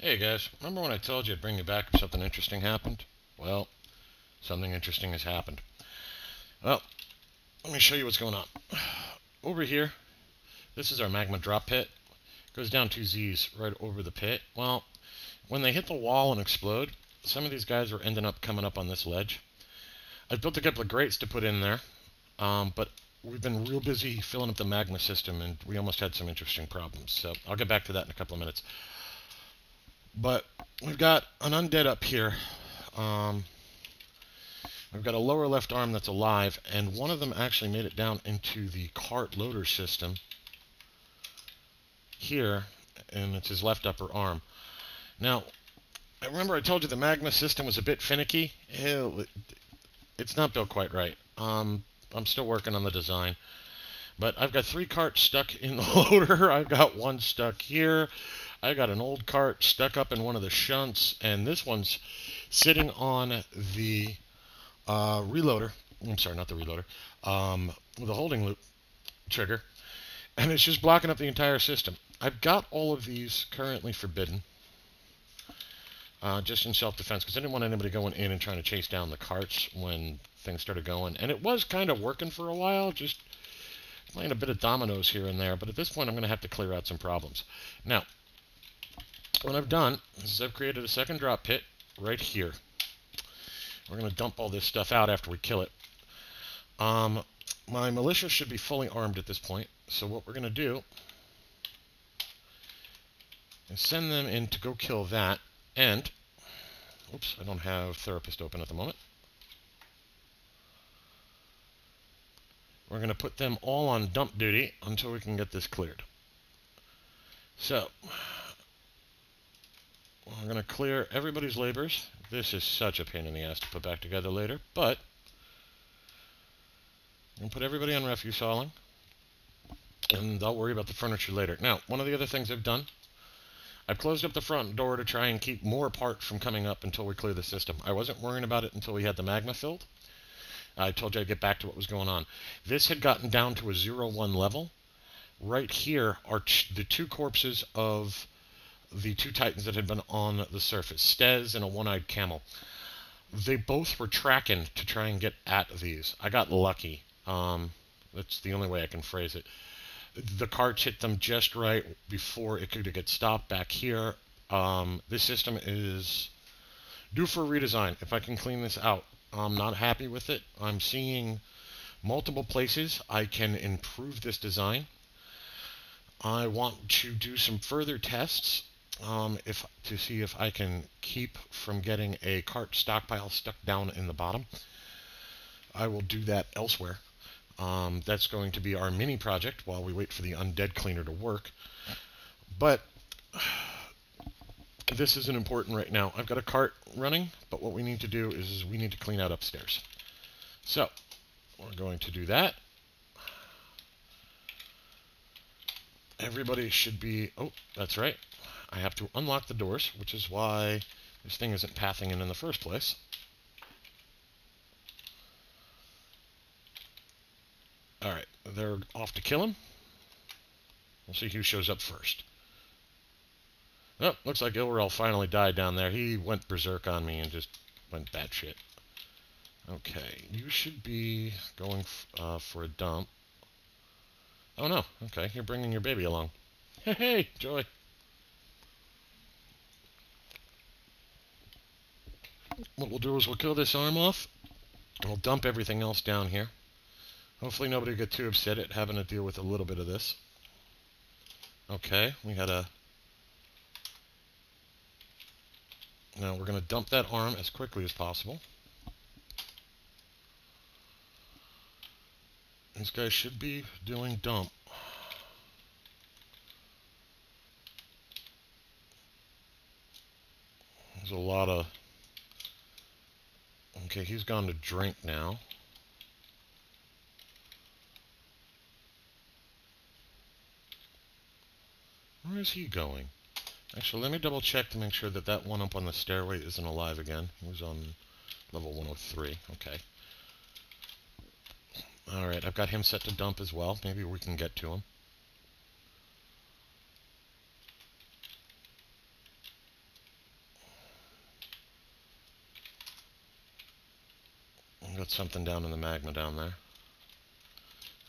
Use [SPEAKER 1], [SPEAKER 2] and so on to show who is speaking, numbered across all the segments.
[SPEAKER 1] Hey guys, remember when I told you I'd bring you back if something interesting happened? Well, something interesting has happened. Well, let me show you what's going on. Over here, this is our magma drop pit. It goes down 2Z's right over the pit. Well, when they hit the wall and explode, some of these guys are ending up coming up on this ledge. I've built a couple of grates to put in there, but we've been real busy filling up the magma system, and we almost had some interesting problems. So I'll get back to that in a couple of minutes. But we've got an undead up here. We've got a lower left arm that's alive, and one of them actually made it down into the cart loader system here, and it's his left upper arm. Now, I remember I told you the magma system was a bit finicky. It's not built quite right. I'm still working on the design. But I've got 3 carts stuck in the loader. I've got one stuck here. I got an old cart stuck up in one of the shunts, and this one's sitting on the reloader. I'm sorry, not the reloader. The holding loop trigger, and it's just blocking up the entire system. I've got all of these currently forbidden, just in self-defense, because I didn't want anybody going in and trying to chase down the carts when things started going. And it was kind of working for a while, just playing a bit of dominoes here and there. But at this point, I'm going to have to clear out some problems. Now, what I've done is I've created a second drop pit right here. We're going to dump all this stuff out after we kill it. My militia should be fully armed at this point. So what we're going to do is send them in to go kill that. And, oops, I don't have Therapist open at the moment. We're going to put them all on dump duty until we can get this cleared. So, we're going to clear everybody's labors. This is such a pain in the ass to put back together later, but I'm going to put everybody on refuse hauling, and I'll worry about the furniture later. Now, one of the other things I've done, I've closed up the front door to try and keep more part from coming up until we clear the system. I wasn't worrying about it until we had the magma filled. I told you I'd get back to what was going on. This had gotten down to a 0-1 level. Right here are the 2 corpses of the 2 titans that had been on the surface, Stez and a one-eyed camel. They both were tracking to try and get at these. I got lucky. That's the only way I can phrase it. The carts hit them just right before it could get stopped back here. This system is due for a redesign. If I can clean this out, I'm not happy with it. I'm seeing multiple places I can improve this design. I want to do some further tests to see if I can keep from getting a cart stockpile stuck down in the bottom. I will do that elsewhere. That's going to be our mini project while we wait for the undead cleaner to work. But this isn't important right now. I've got a cart running, but what we need to do is we need to clean out upstairs. So we're going to do that. Everybody should be... Oh, that's right. I have to unlock the doors, which is why this thing isn't pathing in the first place. Alright, they're off to kill him. We'll see who shows up first. Oh, looks like Ilrel finally died down there. He went berserk on me and just went batshit. Okay, you should be going for a dump. Oh no, okay, you're bringing your baby along. Hey, hey, Joy. What we'll do is we'll kill this arm off, and we'll dump everything else down here. Hopefully nobody will get too upset at having to deal with a little bit of this. Okay, we had a... Now we're going to dump that arm as quickly as possible. These guys should be doing dump. There's a lot of... Okay, he's gone to drink now. Where is he going? Actually, let me double check to make sure that that one up on the stairway isn't alive again. He was on level 103. Okay. Alright, I've got him set to dump as well. Maybe we can get to him. put something down in the magma down there.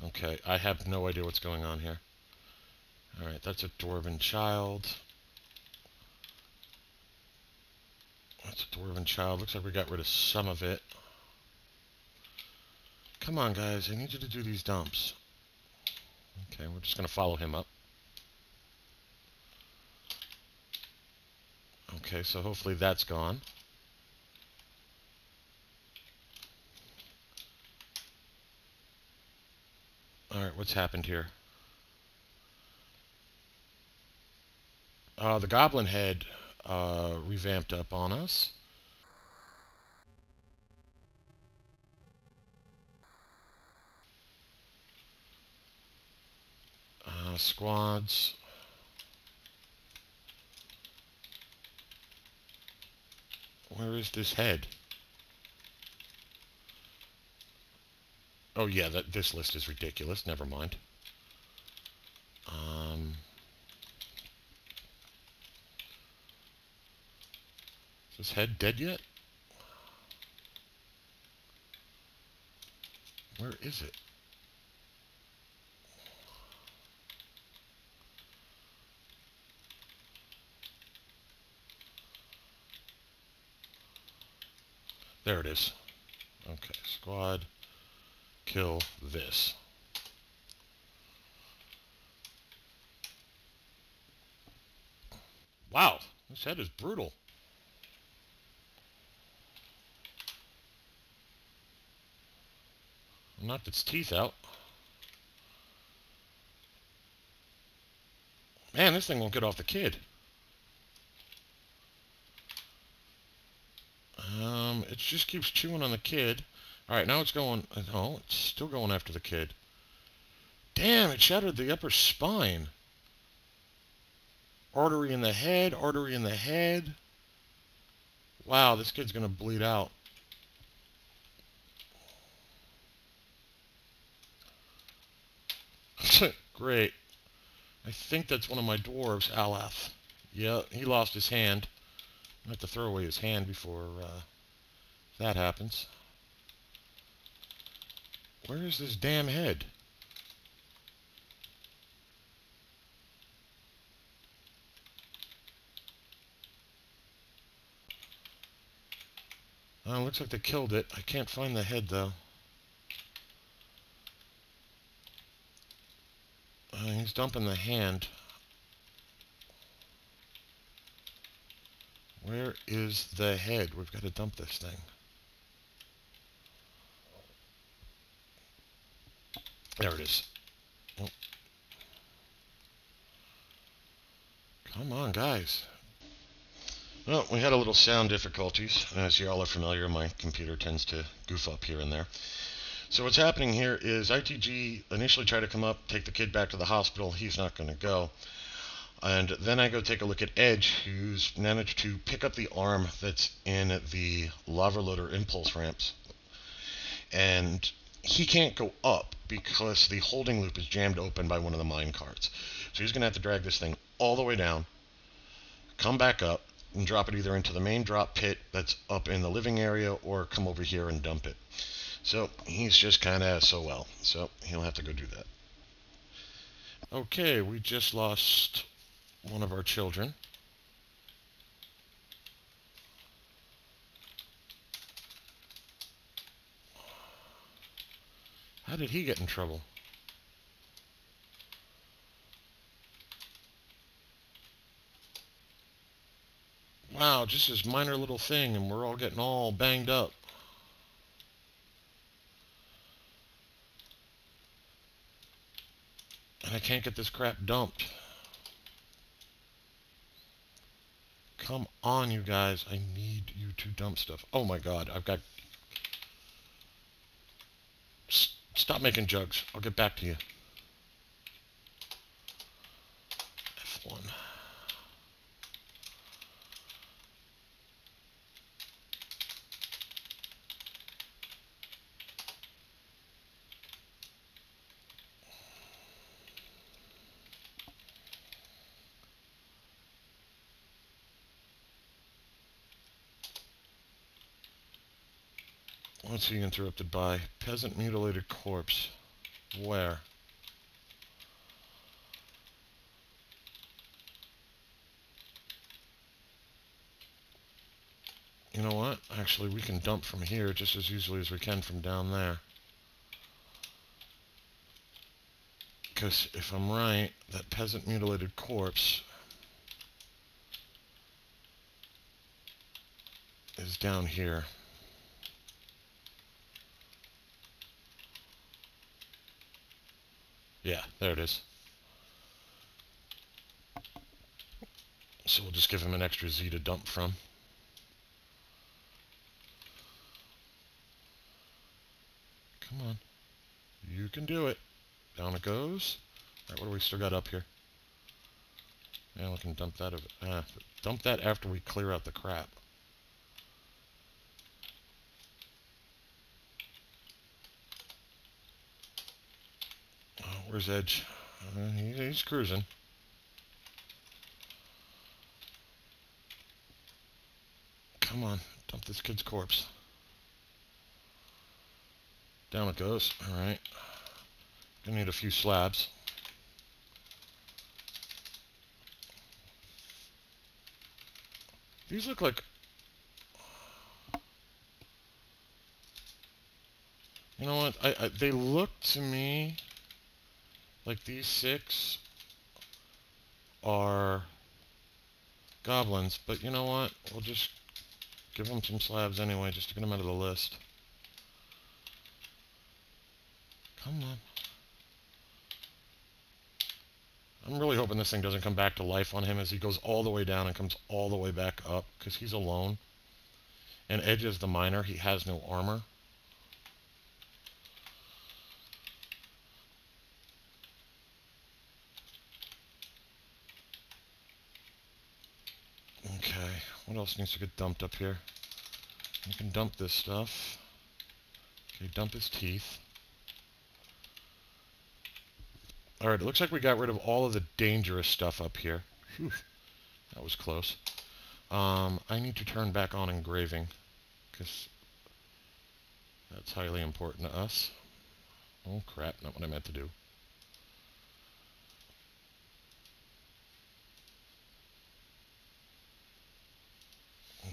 [SPEAKER 1] Okay, I have no idea what's going on here. Alright, that's a dwarven child. That's a dwarven child. Looks like we got rid of some of it. Come on, guys. I need you to do these dumps. Okay, we're just going to follow him up. Okay, so hopefully that's gone. Alright, what's happened here? The goblin head revamped up on us. Squads. Where is this head? Oh yeah, this list is ridiculous. Never mind. Is this head dead yet? Where is it? There it is. Okay, squad, kill this. Wow, this head is brutal. Knocked its teeth out. Man, this thing won't get off the kid. It just keeps chewing on the kid. Alright, now it's going... Oh, it's still going after the kid. Damn, it shattered the upper spine. Artery in the head, artery in the head. Wow, this kid's gonna bleed out. Great. I think that's one of my dwarves, Alaf. Yeah, he lost his hand. I have to throw away his hand before that happens. Where is this damn head? Looks like they killed it. I can't find the head, though. He's dumping the hand. Where is the head? We've got to dump this thing. There it is. Oh. Come on, guys. Well, we had a little sound difficulties. As you all are familiar, my computer tends to goof up here and there. So what's happening here is ITG initially tried to come up, take the kid back to the hospital. He's not going to go. And then I go take a look at Edge, who's managed to pick up the arm that's in the lava loader impulse ramps. And he can't go up because the holding loop is jammed open by one of the mine carts. So he's going to have to drag this thing all the way down, come back up, and drop it either into the main drop pit that's up in the living area or come over here and dump it. So he's just kind of SOL. So he'll have to go do that. Okay, we just lost one of our children. How did he get in trouble? Wow, just this minor little thing, and we're all getting all banged up. And I can't get this crap dumped. Come on, you guys. I need you to dump stuff. Oh my god, I've got... Stop making jugs. I'll get back to you. F1. What's he interrupted by? Peasant mutilated corpse. Where? You know what? Actually, we can dump from here just as easily as we can from down there. Because if I'm right, that peasant mutilated corpse is down here. Yeah, there it is. So we'll just give him an extra Z to dump from. Come on. You can do it. Down it goes. Alright, what do we still got up here? Yeah, we can dump that over. Dump that after we clear out the crap. Oh, where's Edge? He's cruising. Come on, dump this kid's corpse. Down it goes. Alright. Gonna need a few slabs. These look like... You know what? They look to me like these 6 are goblins, but you know what? We'll just give them some slabs anyway, just to get them out of the list. Come on. I'm really hoping this thing doesn't come back to life on him as he goes all the way down and comes all the way back up, because he's alone. And Edge is the miner. He has no armor. Okay, what else needs to get dumped up here? You can dump this stuff. Okay, dump his teeth. Alright, it looks like we got rid of all of the dangerous stuff up here. Whew, that was close. I need to turn back on engraving, because that's highly important to us. Oh crap, not what I meant to do.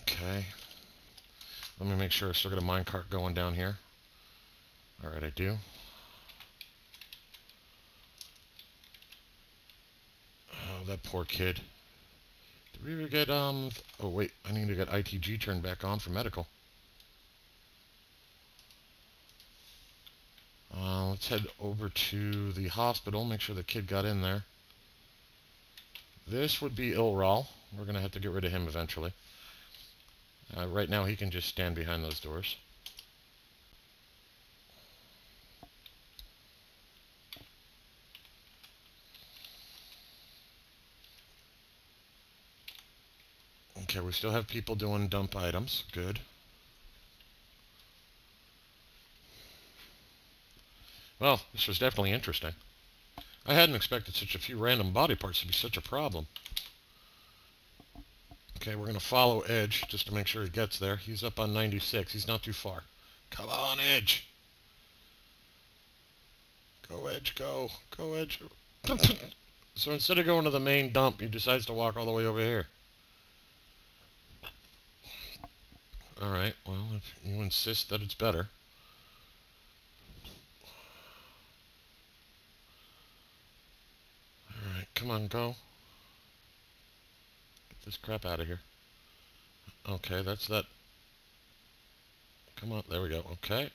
[SPEAKER 1] Okay. Let me make sure I still got a minecart going down here. Alright, I do. Oh, that poor kid. Did we ever get, oh wait, I need to get ITG turned back on for medical. Let's head over to the hospital, make sure the kid got in there. This would be Ilral. We're going to have to get rid of him eventually. Right now he can just stand behind those doors. Okay, we still have people doing dump items. Good. Well, this was definitely interesting. I hadn't expected such a few random body parts to be such a problem. Okay, we're going to follow Edge just to make sure he gets there. He's up on 96. He's not too far. Come on, Edge. Go, Edge, go. Go, Edge. So instead of going to the main dump, he decides to walk all the way over here. Alright, well, if you insist that it's better. Alright, come on, go. Get this crap out of here. Okay, that's that. Come on, there we go. Okay.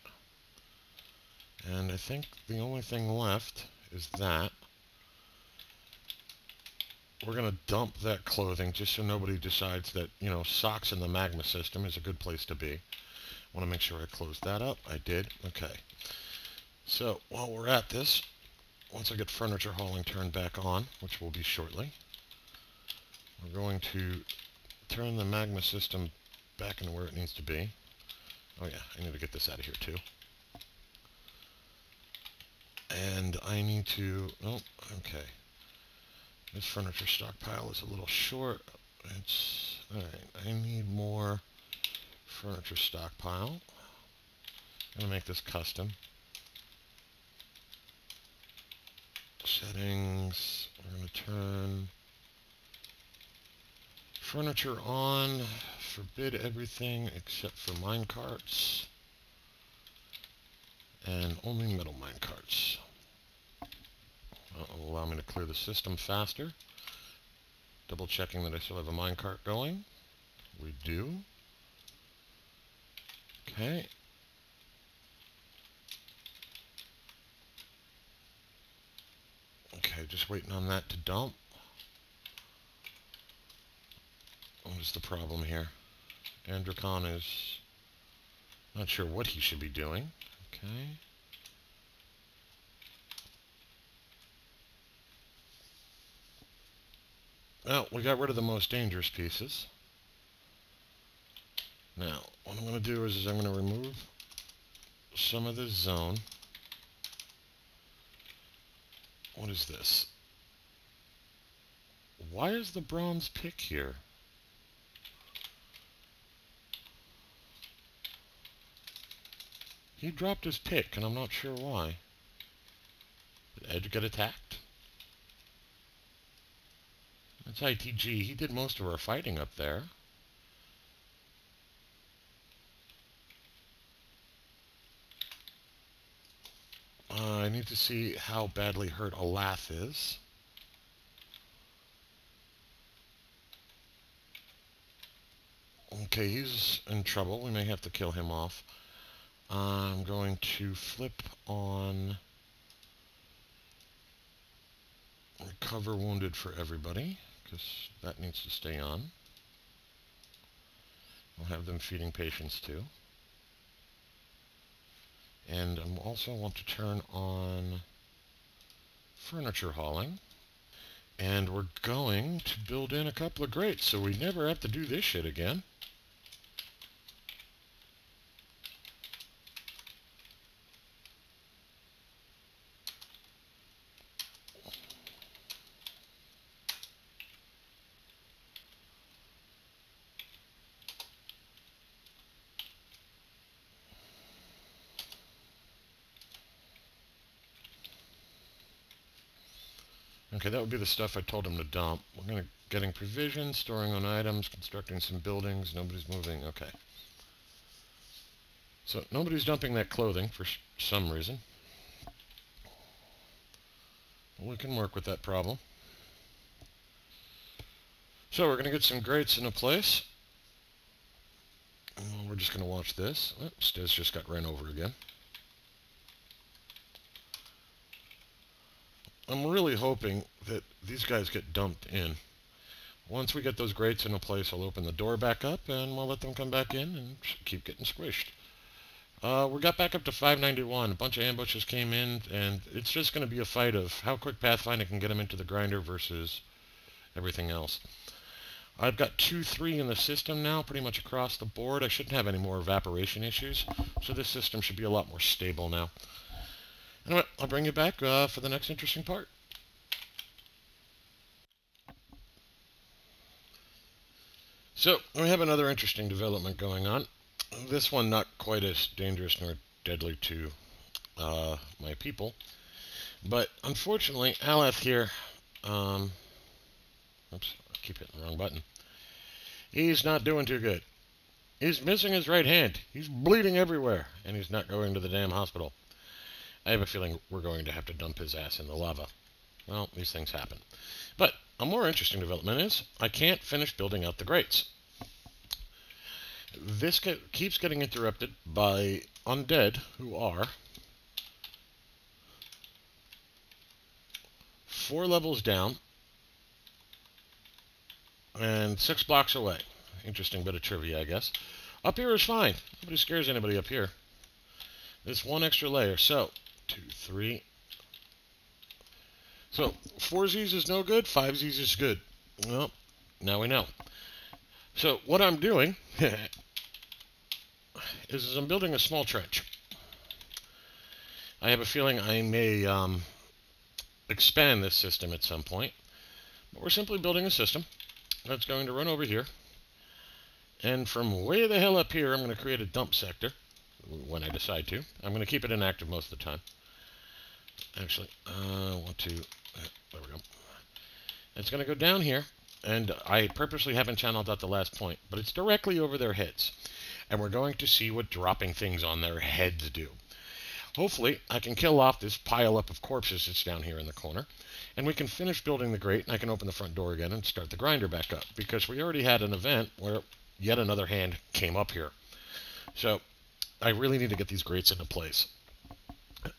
[SPEAKER 1] And I think the only thing left is that. We're going to dump that clothing just so nobody decides that, you know, socks in the magma system is a good place to be. I want to make sure I close that up. I did. Okay. So, while we're at this, once I get furniture hauling turned back on, which will be shortly, we're going to turn the magma system back into where it needs to be. Oh yeah, I need to get this out of here too. And I need to... Oh, okay. This furniture stockpile is a little short. It's... Alright, I need more furniture stockpile. I'm going to make this custom. Settings. We're going to turn furniture on. Forbid everything except for minecarts. And only metal minecarts. That'll allow me to clear the system faster. Double checking that I still have a minecart going. We do. Okay. Okay, just waiting on that to dump. What is the problem here? Androcon is not sure what he should be doing. Okay. Well, we got rid of the most dangerous pieces. Now, what I'm going to do is I'm going to remove some of this zone. What is this? Why is the bronze pick here? He dropped his pick, and I'm not sure why. Did Edge get attacked? That's ITG. He did most of our fighting up there. I need to see how badly hurt Alath is. Okay, he's in trouble. We may have to kill him off. I'm going to flip on recover wounded for everybody, because that needs to stay on. I'll have them feeding patients too. And I also want to turn on furniture hauling. And we're going to build in a couple of grates so we never have to do this shit again. Okay, that would be the stuff I told him to dump. We're going to getting provisions, storing on items, constructing some buildings. Nobody's moving. Okay. So nobody's dumping that clothing for some reason. We can work with that problem. So we're going to get some grates into place. We're just going to watch this. Oh, Stiz just got ran over again. I'm really hoping that these guys get dumped in. Once we get those grates into place, I'll open the door back up and we'll let them come back in and keep getting squished. We got back up to 591. A bunch of ambushes came in, and it's just going to be a fight of how quick Pathfinder can get them into the grinder versus everything else. I've got 2-3 in the system now, pretty much across the board. I shouldn't have any more evaporation issues, so this system should be a lot more stable now. Anyway, I'll bring you back for the next interesting part. So, we have another interesting development going on. This one not quite as dangerous nor deadly to my people. But, unfortunately, Alath here, oops, I keep hitting the wrong button. He's not doing too good. He's missing his right hand. He's bleeding everywhere, and he's not going to the damn hospital. I have a feeling we're going to have to dump his ass in the lava. Well, these things happen. But a more interesting development is I can't finish building out the grates. This keeps getting interrupted by undead who are 4 levels down and 6 blocks away. Interesting bit of trivia, I guess. Up here is fine. Nobody scares anybody up here. This one extra layer. So, 2, 3. So, 4 Z's is no good, 5 Z's is good. Well, now we know. So, what I'm doing is I'm building a small trench. I have a feeling I may expand this system at some point. But we're simply building a system that's going to run over here. And from way the hell up here, I'm going to create a dump sector. when I decide to. I'm going to keep it inactive most of the time. Actually, I want to... there we go. It's going to go down here, and I purposely haven't channeled out the last point, but it's directly over their heads. And we're going to see what dropping things on their heads do. Hopefully, I can kill off this pile up of corpses that's down here in the corner, and we can finish building the grate, and I can open the front door again and start the grinder back up, because we already had an event where yet another hand came up here. So, I really need to get these grates into place.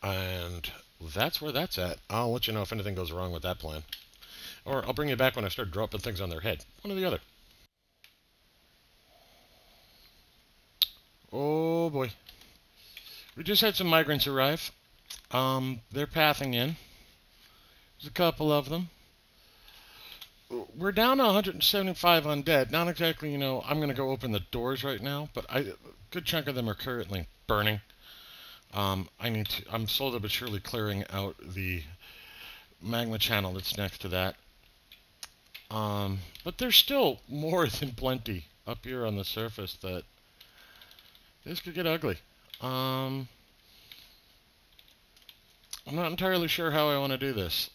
[SPEAKER 1] And that's where that's at. I'll let you know if anything goes wrong with that plan. Or I'll bring you back when I start dropping things on their head. One or the other. Oh boy. We just had some migrants arrive. They're pathing in. There's a couple of them. We're down to 175 undead. Not exactly, you know, I'm going to go open the doors right now, but a good chunk of them are currently burning. I'm slowly but surely clearing out the magma channel that's next to that. But there's still more than plenty up here on the surface that this could get ugly. I'm not entirely sure how I want to do this.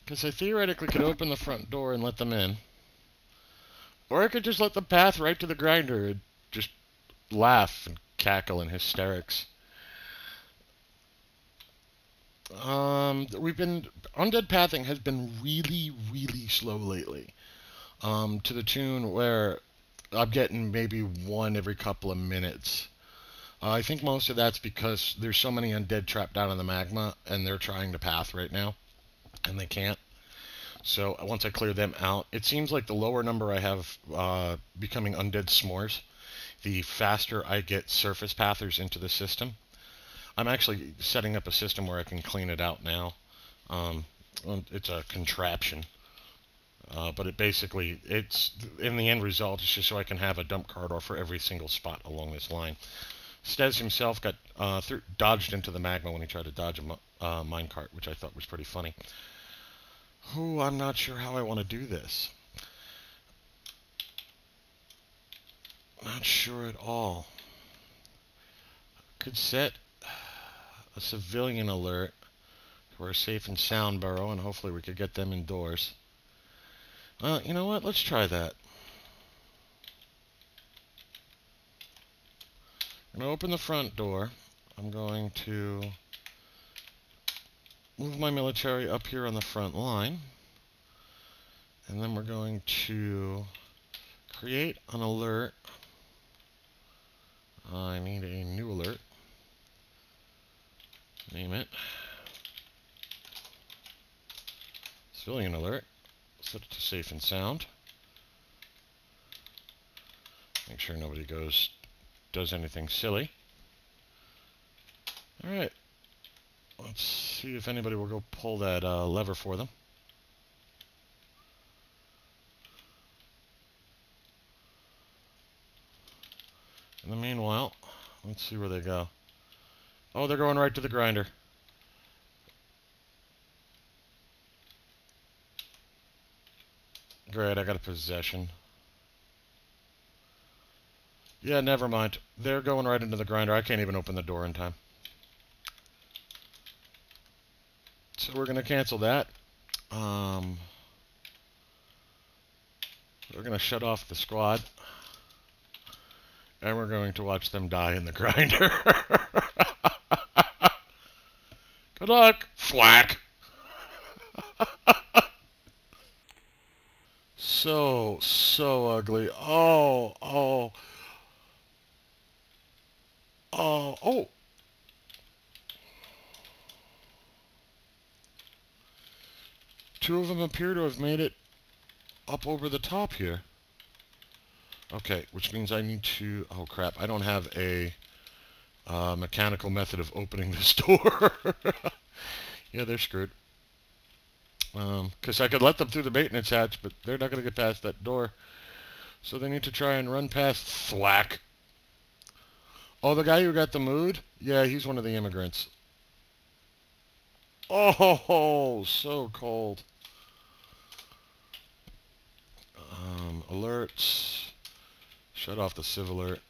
[SPEAKER 1] Because I theoretically could open the front door and let them in. Or I could just let them path right to the grinder and just laugh and cackle in hysterics. Undead pathing has been really, really slow lately. To the tune where I'm getting maybe one every couple of minutes. I think most of that's because there's so many undead trapped down in the magma, and they're trying to path right now, and they can't. So once I clear them out, it seems like the lower number I have becoming undead s'mores, the faster I get surface pathers into the system. I'm actually setting up a system where I can clean it out now. It's a contraption. But it's in the end result, it's just so I can have a dump corridor for every single spot along this line. Stez himself got dodged into the magma when he tried to dodge a minecart, which I thought was pretty funny. Oh, I'm not sure how I want to do this. Not sure at all. Could set a civilian alert for a safe and sound burrow, and hopefully we could get them indoors. You know what? Let's try that. I'm going to open the front door. I'm going to move my military up here on the front line. And then we're going to create an alert. I need a new alert. Name it civilian alert. Set it to safe and sound. Make sure nobody does anything silly. Alright. Let's see if anybody will go pull that lever for them. In the meanwhile, let's see where they go. Oh, they're going right to the grinder. Great, I got a possession. Yeah, never mind. They're going right into the grinder. I can't even open the door in time. So we're going to cancel that. We're going to shut off the squad. And we're going to watch them die in the grinder. Good luck. Thwack. So ugly. Oh. Two of them appear to have made it up over the top here. Okay, which means I need to... Oh, crap. I don't have a mechanical method of opening this door. Yeah, they're screwed. Because I could let them through the maintenance hatch, but they're not going to get past that door. So they need to try and run past Thwack. Oh, the guy who got the mood? Yeah, he's one of the immigrants. Oh, so cold. Alerts. Shut off the civil alert.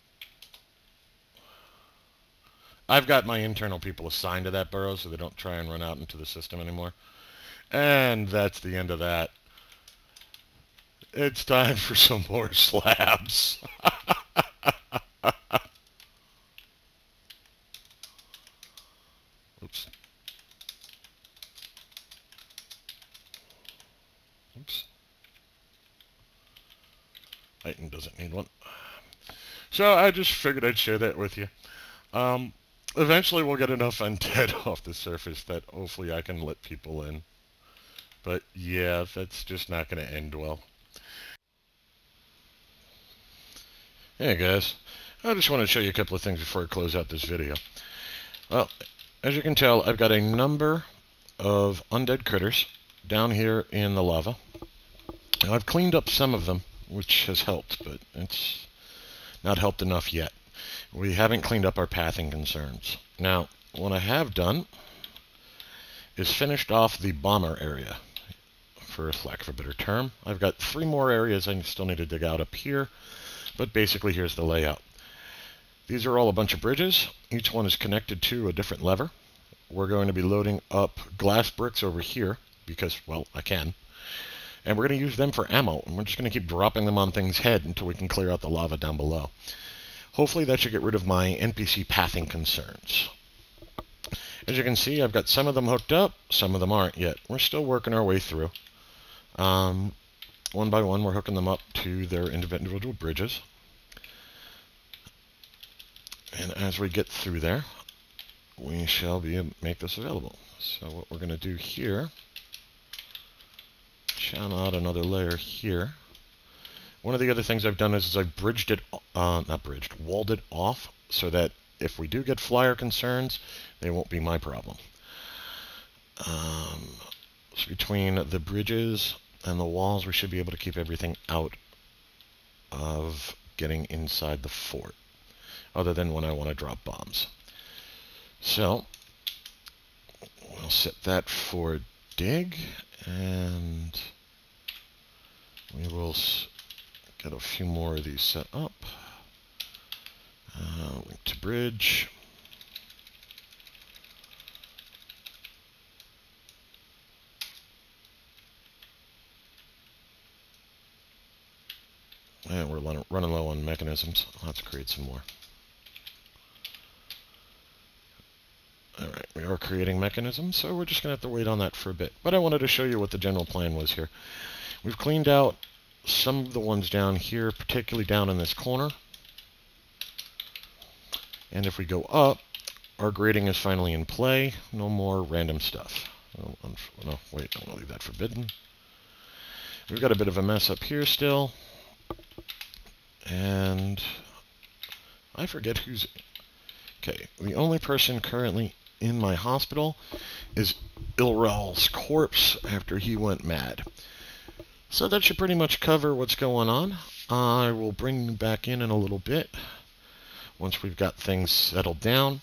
[SPEAKER 1] I've got my internal people assigned to that burrow so they don't try and run out into the system anymore. And that's the end of that. It's time for some more slabs. Oops. Oops. Titan doesn't need one. So I just figured I'd share that with you. Eventually we'll get enough undead off the surface that hopefully I can let people in. But yeah, that's just not going to end well. Hey guys, I just want to show you a couple of things before I close out this video. Well, as you can tell, I've got a number of undead critters down here in the lava. Now, I've cleaned up some of them, which has helped, but it's not helped enough yet. We haven't cleaned up our pathing concerns. Now, what I have done is finished off the bomber area, for lack of a better term. I've got 3 more areas I still need to dig out up here, but basically here's the layout. These are all a bunch of bridges. Each one is connected to a different lever. We're going to be loading up glass bricks over here, because, well, I can. And we're going to use them for ammo, and we're just going to keep dropping them on things' head until we can clear out the lava down below. Hopefully that should get rid of my NPC pathing concerns. As you can see, I've got some of them hooked up, some of them aren't yet. We're still working our way through. One by one, we're hooking them up to their individual bridges. And as we get through there, we shall make this available. So what we're going to do here, channel out another layer here. One of the other things I've done is I've bridged it, walled it off so that if we do get flyer concerns, they won't be my problem. So between the bridges and the walls, we should be able to keep everything out of getting inside the fort, other than when I want to drop bombs. So we'll set that for dig, and we will get a few more of these set up. Link to bridge. And we're running low on mechanisms. I'll have to create some more. Alright, we are creating mechanisms, so we're just going to have to wait on that for a bit. But I wanted to show you what the general plan was here. We've cleaned out some of the ones down here, particularly down in this corner. And if we go up, our grading is finally in play. No more random stuff. Oh, no, wait, I want to leave that forbidden. We've got a bit of a mess up here still. And I forget who's... Okay, the only person currently in my hospital is Ilral's corpse after he went mad. So that should pretty much cover what's going on. I will bring you back in a little bit once we've got things settled down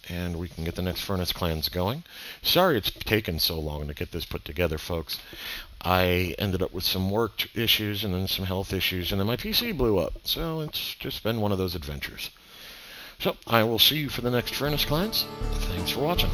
[SPEAKER 1] and we can get the next FurnaceClans going. Sorry it's taken so long to get this put together, folks. I ended up with some work issues and then some health issues, and then my PC blew up. So it's just been one of those adventures. So I will see you for the next FurnaceClans. Thanks for watching.